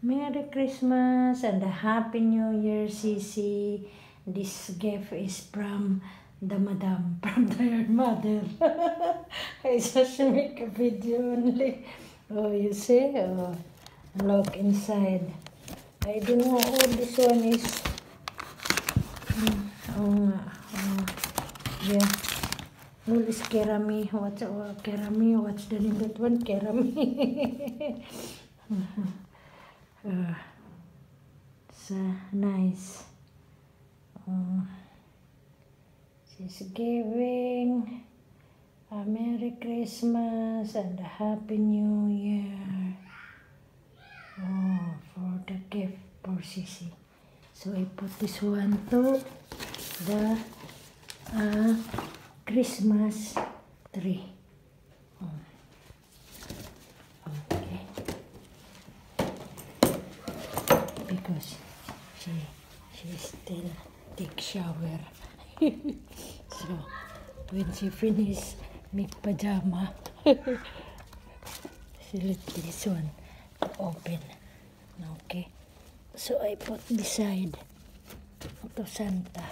Merry Christmas and a Happy New Year, Sisi. This gift is from the madam, from their mother. I just make a video only. Oh, you see? Oh, look inside. I don't know what this one is. Yeah. All is Kerami. What's Kerami? What's the name of that one? Kerami. It's nice. She's giving a Merry Christmas and a Happy New Year. Oh, for the gift for Sisi. So I put this one to the Christmas tree. Okay. Because she still take shower. So when she finish make pajama, she let this one to open. Okay. So I put beside to Santa.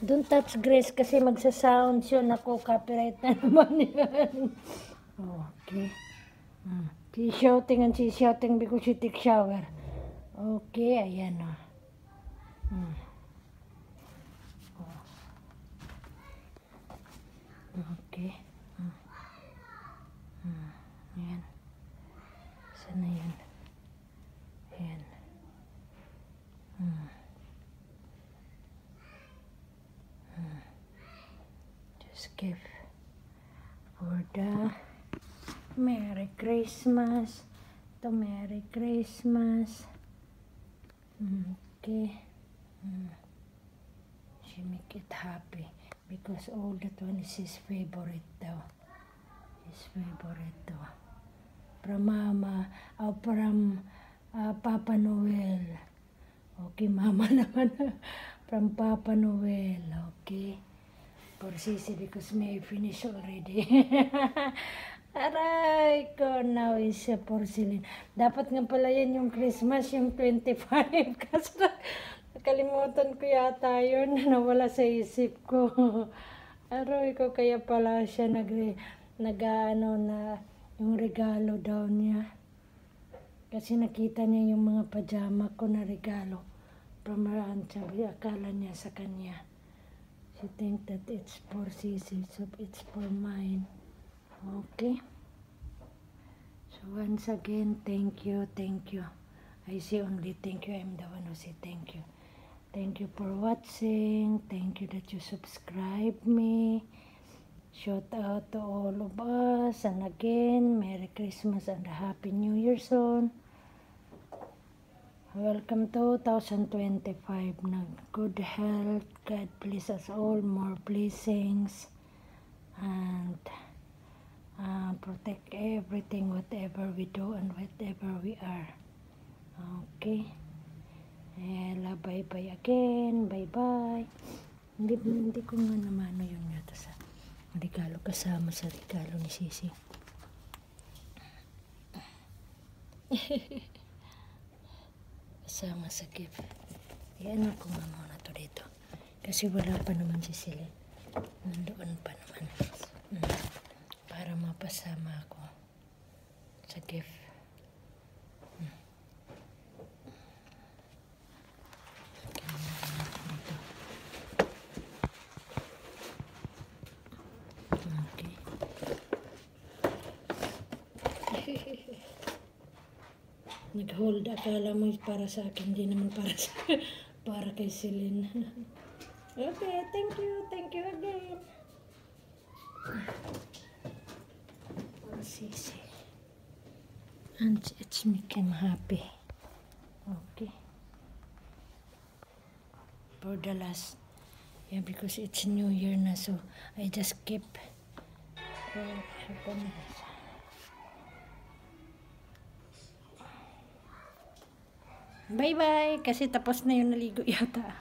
Don't touch Grace kasi magsa-sound yun. Ako, copyright na naman yan. Okay. She's shouting and she's shouting because she take shower. Okay, ayan o. Okay. Ayan. Sana yan. Ayan. Just give for the Merry Christmas. To Merry Christmas. Okay. She make it happy because all that one is his favorite daw. His favorite daw. From Mama, from Papa Noel. Okay, Mama naman. From Papa Noel. Okay. For Sisi because may finish already. Aray ko, now is a porcelain. Dapat nga pala yan yung Christmas, yung 25. Kasi nakalimutan ko yata yun. Nawala sa isip ko. Aray ko, kaya pala siya nag-ano na yung regalo daw niya. Kasi nakita niya yung mga pajama ko na regalo. From around, sabi, akala niya sa kanya. She think that it's for Sisi, so it's for mine. Okay. So once again, thank you, thank you. I say only thank you. I'm the one who say thank you. Thank you for watching. Thank you that you subscribe me. Shout out to all of us. And again, Merry Christmas and a Happy New Year soon. Welcome to 2025 na good health. God bless us all, more blessings, and protect everything, whatever we do and whatever we are. Okay. Bye-bye again. Bye-bye. Hindi ko nga naman yun yata sa regalo kasama sa regalo ni Sisi. Kasama sa gift. Iyan ko nga muna to dito. Kasi wala pa naman si Celine. Nandoon pa naman. Para mapasama ako sa gift. Okay. Nag-hold, akala mo para sa akin, hindi naman para sa para kay Celine. Okay, thank you again. Sisi. And it's making me happy. Okay. For the last, yeah, because it's New Year na, so I just keep. Bye-bye, kasi tapos na yung naligo yata.